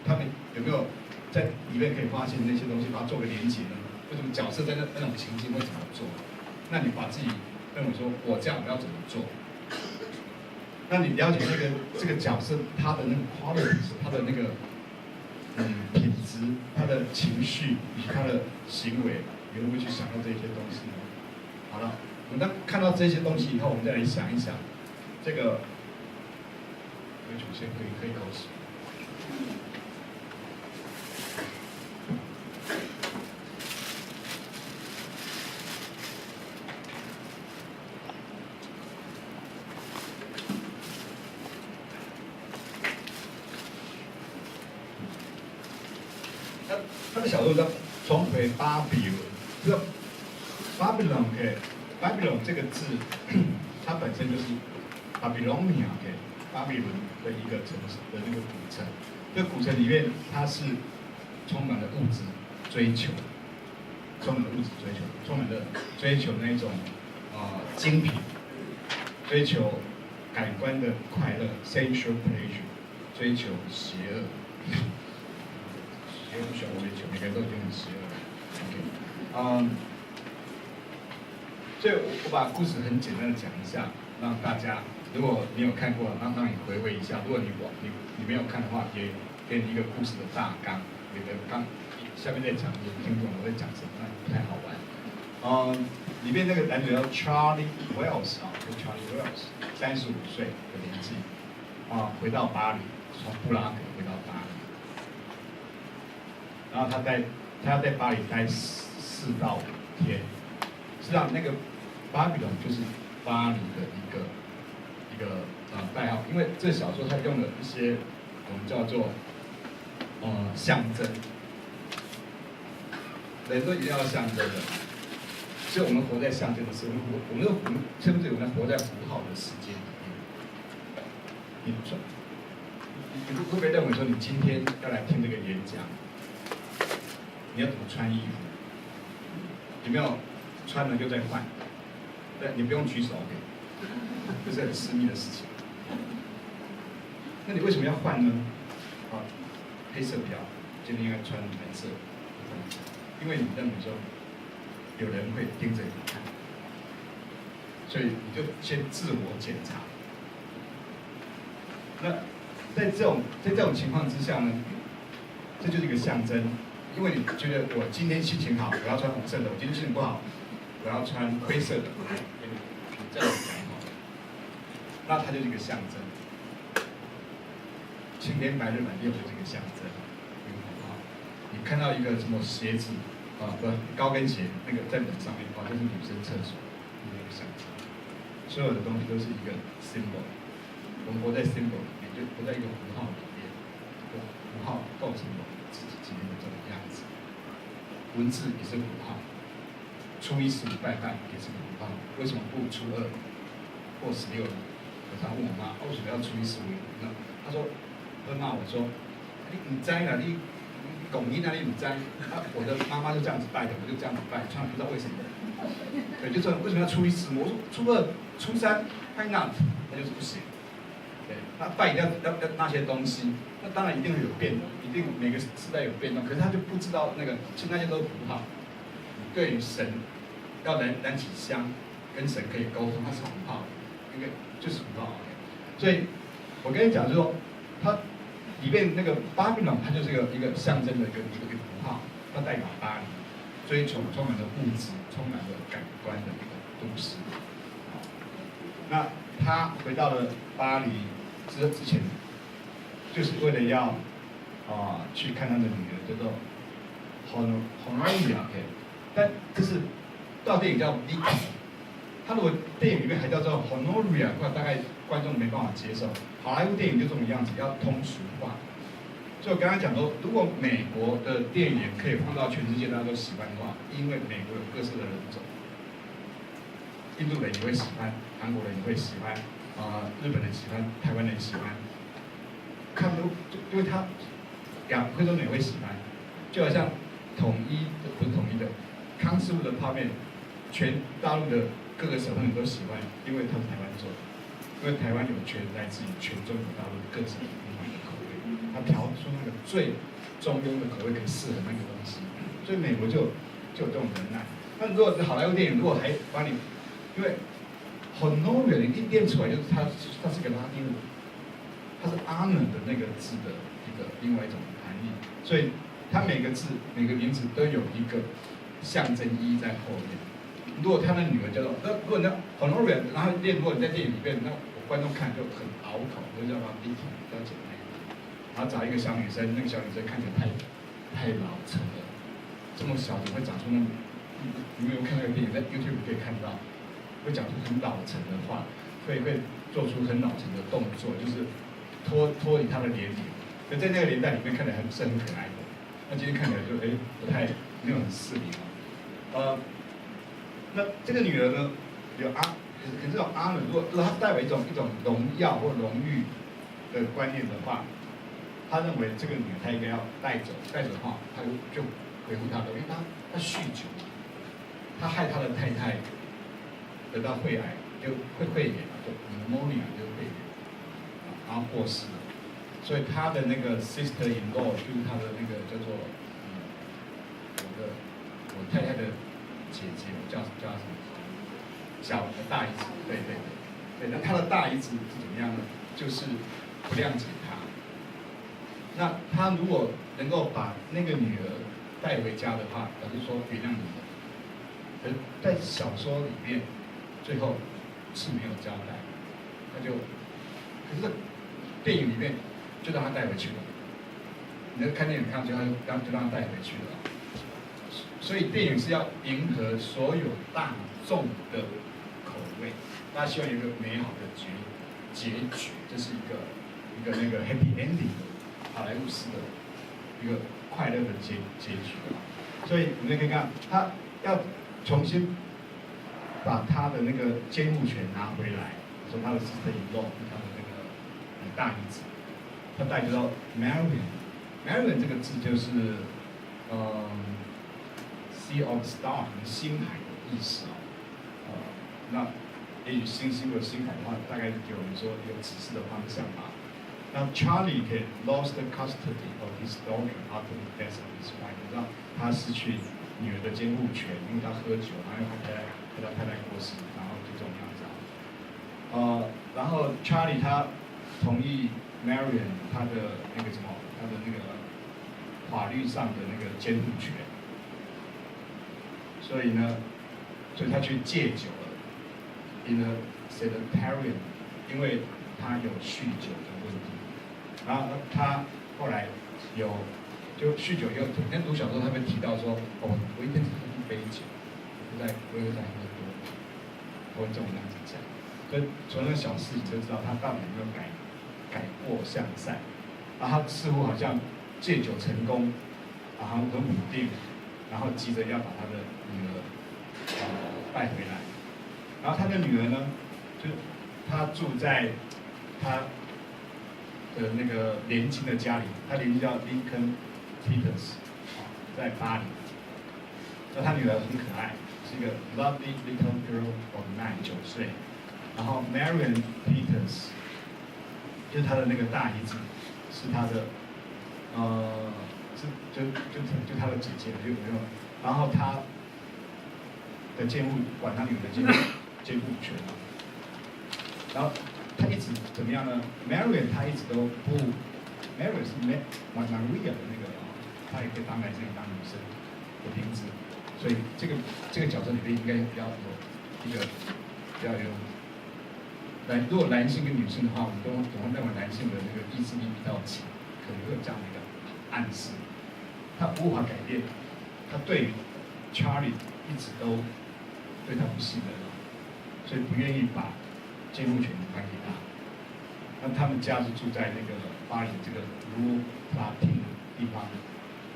他们有没有在里面可以发现那些东西，把它做个连结呢？为什么角色在那种情境会怎么做？那你把自己认为说我这样我要怎么做？那你了解这个角色他的那个 quality， 他的那个品质，他的情绪以及他的行为，你会不会去想到这些东西呢？好了，我们当看到这些东西以后，我们再来想一想，这个为主先可以口齿。他的小说叫重回巴比伦，这个巴比伦 ，OK， 巴比伦这个字，它本身就是巴比伦尼亚 ，OK， 巴比伦的一个城市的那个古城。这个古城里面，它是充满了物质追求，充满了物质追求，充满了追求那种精品，追求感官的快乐 （sensual pleasure），追求邪恶。也不需要追求，每个人都已经很邪恶了。OK， 所以我把故事很简单的讲一下，让大家，如果你有看过，让你回味一下；如果你没有看的话，也给你一个故事的大纲。你的下面在讲，你听不懂我在讲什么，那不太好玩。里面那个男主角 Charlie Wells 啊，就 Charlie Wells， 35岁的年纪，回到巴黎，从布拉格回到巴黎。然后他要在巴黎待4到5天，实际上那个巴比伦就是巴黎的一个代号，因为这小说它用了一些我们叫做象征，人都一定要象征的，所以我们活在象征的世界，我们甚至我们活在符号的世界里面。你会不会认为说你今天要来听这个演讲？你要怎么穿衣服？有没有穿了就再换？对，你不用举手 ，OK， 这是很私密的事情。那你为什么要换呢？黑色不要，今天应该穿蓝色，因为你认为说有人会盯着你看，所以你就先自我检查。那在这种情况之下呢，这就是一个象征。因为你觉得我今天心情好，我要穿红色的；我今天心情不好，我要穿灰色的。这样讲好，那它就是一个象征。青天白日满地红就是一个象征。你看到一个什么鞋子高跟鞋那个在门上面，这是女生厕所，那个象征。所有的东西都是一个 symbol。我们活在 symbol 里面，就活在一个符号里面，符号构成我们自己今天的这个样子。文字也是符号，初一十五拜拜也是符号。为什么不初2或16？我常问我妈，为什么要初一十五？她说，她骂我说，你唔知啦，你拱你那里唔知。我的妈妈就这样子拜的，我就这样子拜，从来不知道为什么。对，就说为什么要初一十五？我说初2、初3 ，why not？ 那就是不行。对，他拜一定要那些东西，那当然一定会有变动，一定每个时代有变动，可是他就不知道那个，其实那些都是符号。对于神要燃起香，跟神可以沟通，它是符号，应该就是符号。所以，我跟你讲，就是说，它里面那个巴比伦，它就是一个象征的一个符号，它代表巴黎，追求充满了物质、充满了感官的一个都市。那他回到了巴黎之前，就是为了要去看他的女儿，叫做 Honoria， 但这是到电影叫 Vicky， 他如果电影里面还叫做 Honoria， 大概观众没办法接受。好莱坞电影就这种样子，要通俗化。所以我刚刚讲说，如果美国的电影可以放到全世界大家都喜欢的话，因为美国有各式的人种。印度人也会喜欢，韩国人也会喜欢，日本人喜欢，台湾人喜欢，看不，因为他非洲人也会喜欢，就好像不是统一的，康师傅的泡面，全大陆的各个省份都喜欢，因为他是台湾做的，因为台湾有来自于全中国大陆各省不同的口味。他调出那个最中庸的口味，可以适合那个东西。所以美国就有这种能耐。那如果是好莱坞电影，如果还把你，因为很多人一念出来就是它是个拉丁文，它是 honor 的那个字的另外一种含义，所以它每个字每个名字都有一个象征意义在后面。如果他的女儿叫做，如果那很多人，然后如果你在电影里面，那我观众看就很拗口，就叫他弟弟，叫姐妹，然后找一个小女生，那个小女生看起来太老成了，这么小怎么会长出那么？你没有看那个电影，在 YouTube 可以看到，会讲出很老成的话，会做出很老成的动作，就是脱离他的年龄。可在那个年代里面看起来是很可爱的，那今天看起来就不太没有很适龄那这个女儿呢，有这种honor，如果她带有一种荣耀或荣誉的观念的话，他认为这个女儿她应该要带走的话，他就维护她的，因为她酗酒，他害他的太太得到肺癌，就肺炎，就 pneumonia 就是肺炎，然后过世了。所以他的那个 sister-in-law 就是他的那个叫做我太太的姐姐，叫什么？大姨子，对。那他的大姨子是怎么样呢？就是不谅解他。那他如果能够把那个女儿带回家的话，表示说原谅你了。可是在小说里面，最后是没有交代，可是电影里面就让他带回去了。你看电影看就让他带回去了。所以电影是要迎合所有大众的口味，大家希望有一个美好的结局，这是一个那个 happy ending， 好莱坞式的一个快乐的结局所以我们可以看，他要重新把他的那个监护权拿回来，说他的 sister-in-law， 他的那个大姨子，他带到 Marion 这个字就是Sea of Star， 星海的意思那也许星星或星海的话，大概有人说有指示的方向吧。那 Charlie lost the custody of his daughter after the death of his wife， 你知道他失去女儿的监护权，因为他喝酒，然后他太太过世，然后就这种样子然后 Charlie 他同意 Marion 他的那个法律上的那个监护权，所以他去戒酒了 ，in a sanitarium， 因为他有酗酒的问题。然后他后来就酗酒以后，每天读小说他会提到说，我一天只喝一杯酒，我会再喝多，我会这种样子讲。所以从那个小事情就知道他到底有没有改过向善。然后他似乎好像戒酒成功，然后很稳定，然后急着要把他的女儿带回来。然后他的女儿呢，就他住在他的那个年轻的家里，他邻居叫 Lincoln Peters， 在巴黎。那他女儿很可爱，是一个 lovely little girl of 9岁。然后 Marion Peters 就是他的那个大姨子，是他的就他的姐姐就没有。然后他的管他女儿的监护权。然后他一直怎么样呢 ？Marion 他一直都不 ，Marion 是 Maria 的那个他也可以当男生也当女生的名字，所以这个角色里面应该比较有如果男性跟女性的话，我们总会认为男性的那个意志力比较强，可能会有这样的一个暗示。他无法改变，他对于 Charlie 一直都对他不信任，所以不愿意把监护权还给他。那他们家是住在那个巴黎这个卢拉汀的地方，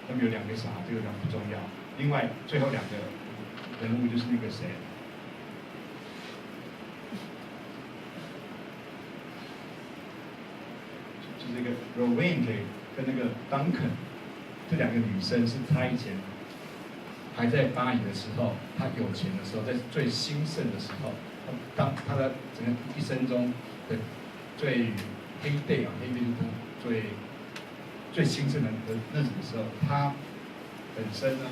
他们有2个小孩，这个不重要。另外最后2个人物就是那个谁，就是那个 Rowan 跟那个 Duncan， 这2个女生是他以前还在巴黎的时候，他有钱的时候，在最兴盛的时候，当他的整个一生中的最黑day就是他最最兴盛的日子的时候，他本身呢，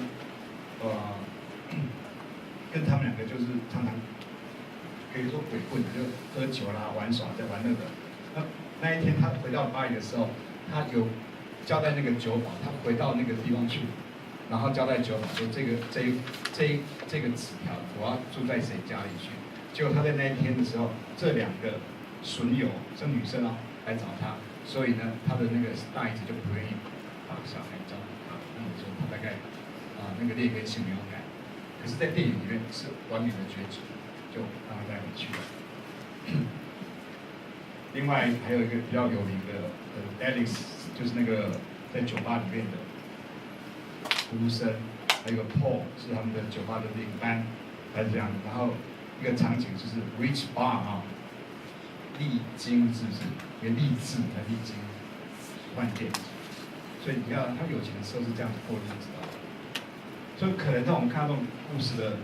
跟他们两个就是常常可以说鬼混，就喝酒啦、玩耍、在玩乐的。那一天他回到巴黎的时候，他有交代那个酒保，他回到那个地方去，然后交代酒保说这个纸条我要住在谁家里去。结果他在那一天的时候，这2个损友是女生啊来找他，所以呢他的那个大姨子就不愿意把小孩交给他，那么说他大概那个劣根性没有改，可是，在电影里面是完美的结局，就让他带回去了。另外还有一个比较有名的Alex， 就是那个在酒吧里面的服务生，还有个 Paul 是他们的酒吧的领班，还是这样。然后一个场景就是 Rich Bar 啊，丽晶是不是？也励志的丽晶饭店。所以你看他有钱的时候是这样子过日子的。所以可能让我们看到这种故事的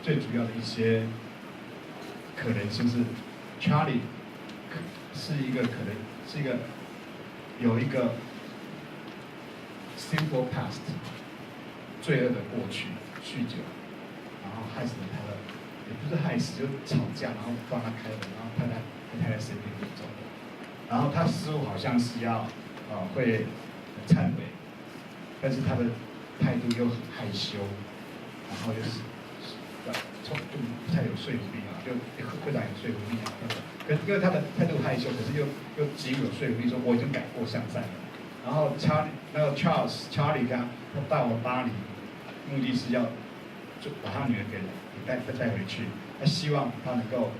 最主要的一些可能性是 ，Charlie 是一个有一个 simple past 罪恶的过去，酗酒，然后害死了他的，也不是害死，就吵架，然后帮他开门，然后太太在身边就走了，然后他似乎好像是要会忏悔，但是他的态度又很害羞，然后就是就不太有说服力啊，就会长有说服力啊。因为他的态度害羞，可是又极有说服力，说我已经改过向善了。然后Charlie 他到了巴黎，目的是要就把他女儿给带回去，他希望他能够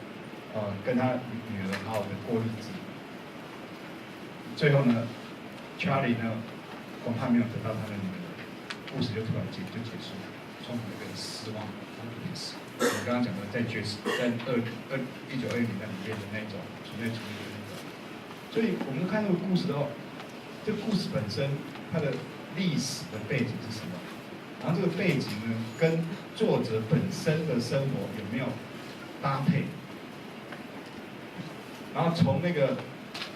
跟他女儿好好的过日子。最后呢 ，Charlie 呢恐怕没有得到他的女儿。故事就突然间就结束了，充满了一个失望，然后也是我刚刚讲的，在1920年代里面的那种存在主义的那种。所以我们看这个故事的话，这个故事本身它的历史的背景是什么？然后这个背景呢，跟作者本身的生活有没有搭配？然后从那个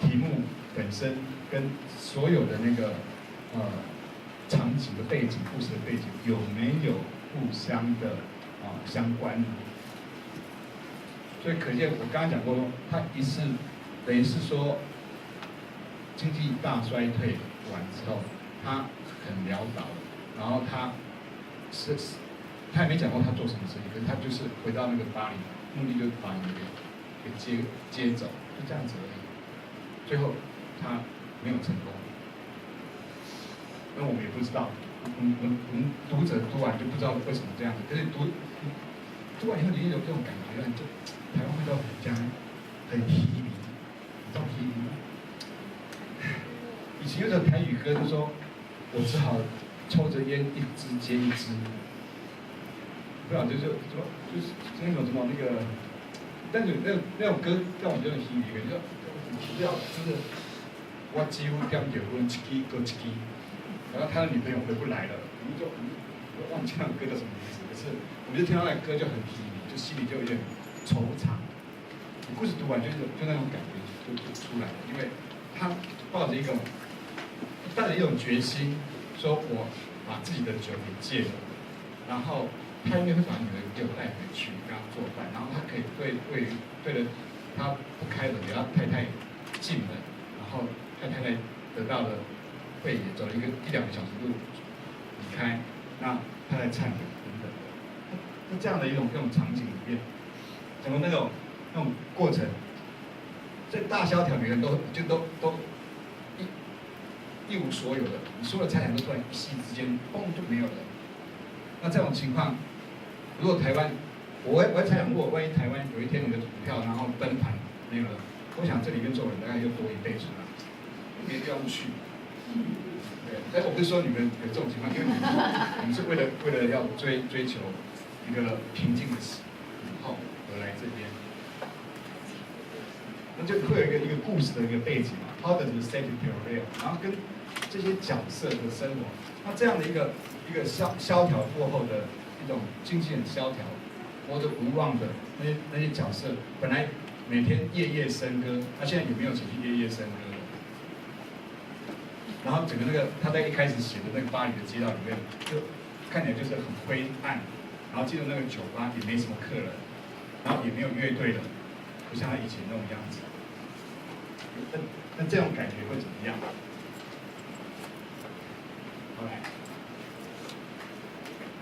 题目本身跟所有的那个场景的背景、故事的背景有没有互相的相关呢？所以可见我刚刚讲过，它等于是说经济大衰退完之后，他很潦倒，然后他也没讲过他做什么生意，可是他就是回到那个巴黎，目的就是把你给接走，就这样子而已。最后他没有成功。那我们也不知道，我们读者读完就不知道为什么这样子。可是读完以后，你有这种感觉，就台湾会到这样很稀迷，你知道稀迷吗？以前有首台语歌就说，我只好抽着烟一支接一支，不知道就是那种什么那个，但是那种歌让我觉得很稀迷，就不要就是我几乎点结婚一支搁一支。然后他的女朋友回不来了，我忘记那首歌叫什么名字，可是我们就听到那歌就很疲靡，就心里就有点惆怅。你故事读完就那种感觉就出来了，因为他抱着一种带着一种决心，说我把自己的酒给戒了，然后他应该会把女儿给我带回去，给他做饭，然后他可以对着他不开门，给他太太进门，然后太太得到了。会也走了1-2个小时路离开，那他在忏悔等等的，那这样的一种场景里面，整个那种过程，在大萧条，每个人都一无所有的，你所有的财产都突然一夕之间嘣就没有了。那这种情况，如果台湾，我猜想，如果万一台湾有一天你的股票然后崩盘没有了，我想这里面做人大概又多1倍出来，没必要去。对，但我不是说你们有这种情况，因为你们是为了要追求一个平静的死后而来这边，那就会有一个故事的一个背景嘛 ，How does the setting parallel？ 然后跟这些角色的生活，那这样的一个萧条过后的一种经济很萧条，活着无望的那些角色，本来每天夜夜笙歌，他现在有没有钱去夜夜笙歌？然后整个那个他在一开始写的那个巴黎的街道里面，就看起来就是很灰暗，然后进入那个酒吧也没什么客人，然后也没有乐队了，不像他以前那种样子。那这种感觉会怎么样？好来，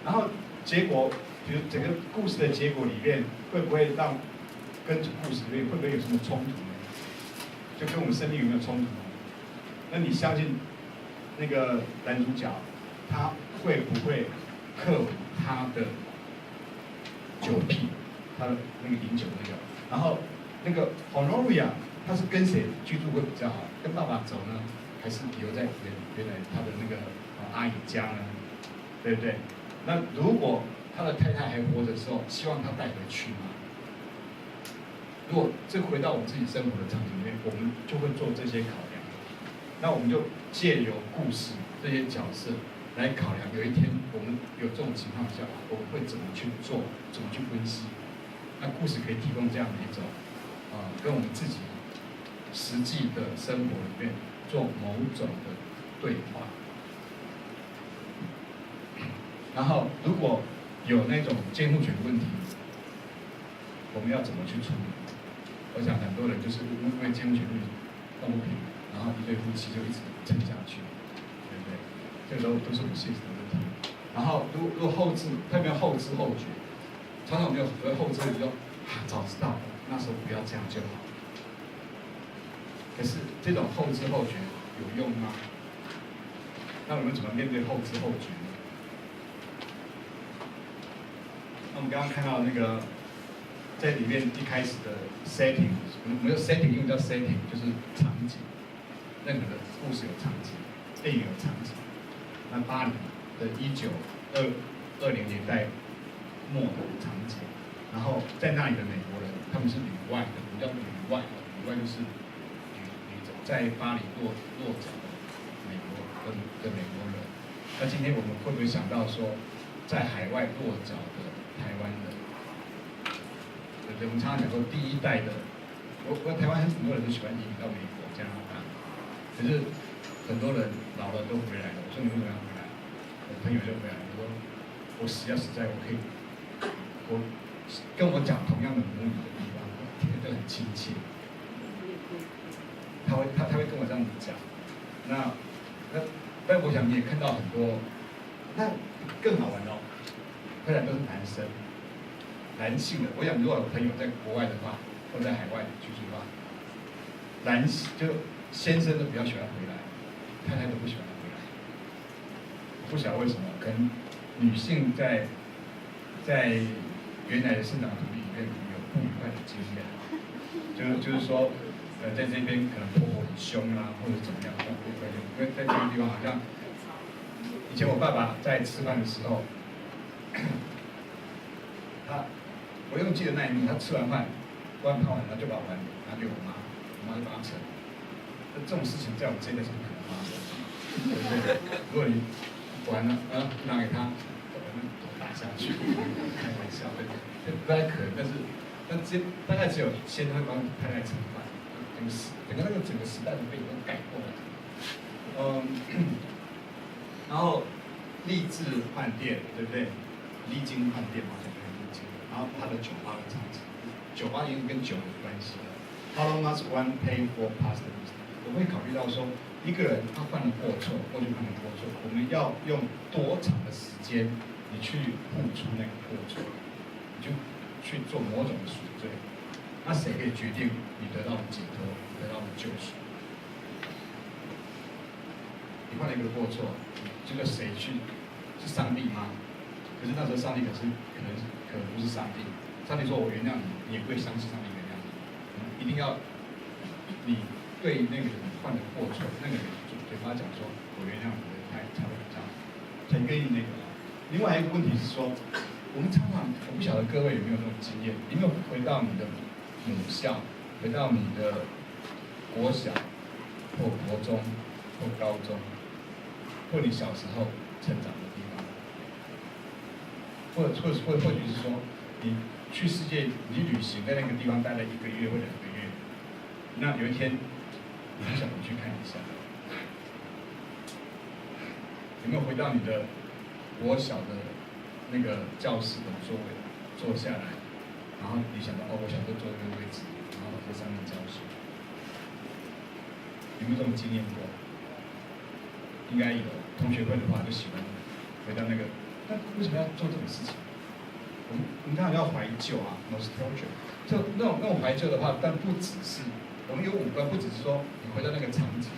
然后结果，比如整个故事的结果里面，会不会让跟故事里面会不会有什么冲突呢？就跟我们生命有没有冲突？那你相信那个男主角，他会不会克服他的酒癖，他的那个饮酒那个？然后那个 Honoria， 他是跟谁居住会比较好？跟爸爸走呢，还是留在原来他的那个阿姨家呢？对不对？那如果他的太太还活着的时候，希望他带回去吗？如果这回到我们自己生活的场景里面，我们就会做这些考量。那我们就借由故事这些角色来考量，有一天我们有这种情况下，我们会怎么去做，怎么去分析？那故事可以提供这样的一种跟我们自己实际的生活里面做某种的对话。然后如果有那种监护权的问题，我们要怎么去处理？我想很多人就是因为监护权弄不平，然后一对夫妻就一直撑下去，对不对？这个都是很现实的问题。然后如果后置，特别后知后觉，常常我们有后知后觉说早知道那时候不要这样就好。可是这种后知后觉有用吗？那我们怎么面对后知后觉呢？那我们刚刚看到那个在里面一开始的 setting， 我们的 setting 用叫 setting， 就是场景，任何的故事有场景，电影有场景。那巴黎的1920年代末的场景，然后在那里的美国人，他们是旅外的，我们叫旅外，旅外就是旅者，在巴黎落脚的美国人。那今天我们会不会想到说，在海外落脚的台湾人？对不对？我们常常讲说第一代的，我台湾很多人都喜欢移民到美国、加拿大，可是很多人老了都回来了。我说你为什么要回来？我朋友就回来，我说我死在我可以，我跟我讲同样的母语的地方，听得很亲切。他会跟我这样子讲，但我想你也看到很多，那更好玩哦，回来都是男生。男性的，我想如果有朋友在国外的话，或在海外居住的话，就先生都比较喜欢回来，太太都不喜欢回来。不晓得为什么，可能女性在原来的生长土地里面有不愉快的经验，就是说，在这边可能婆婆很凶啊，或者怎么样，因为在这个地方好像，以前我爸爸在吃饭的时候，我永远记得那一幕，他吃完饭，碗泡完，然后就把碗拿给我妈就把它盛。这种事情在我们这边是不可能发生的，对不对？如果你完了，拿给他，打下去，开玩笑，对，不太可能。但大概只有先会帮太太盛饭，整个时代的背景都改过来。然后励志饭店，对不对？丽晶饭店嘛，就可以丽晶。然后它的酒吧的场景，酒吧因为跟酒有关系的。How long must one pay for past mistakes？ 我会考虑到说，一个人他犯了过错，过去犯了过错，我们要用多长的时间，你去付出那个过错，你就去做某种的赎罪。那谁可以决定你得到的解脱，得到的救赎？你犯了一个过错，这个谁去？是上帝吗？可是那时候上帝可能不是上帝。上帝说我原谅你，你也不会相信上帝原谅你。一定要你对那个人犯的过错，那个人嘴巴讲说我原谅你的，才会这样，才愿意那个。另外一个问题是说，我们常常，我不晓得各位有没有这种经验，有没有回到你的母校，回到你的国小或国中或高中，或你小时候成长的地方，或许是说，你去世界，你去旅行，在那个地方待了1个月或2个月，那有一天，你很想回去看一下，有没有回到你的国小的那个教室的座位坐下来，然后你想到哦，我小时候坐这个位置，然后在上面教书，有没有这种经验过？应该有。同学会的话就喜欢回到那个，那为什么要做这种事情？我们当然要怀旧啊 ，nostalgia。就那种怀旧的话，但不只是我们有五官，不只是说你回到那个场景。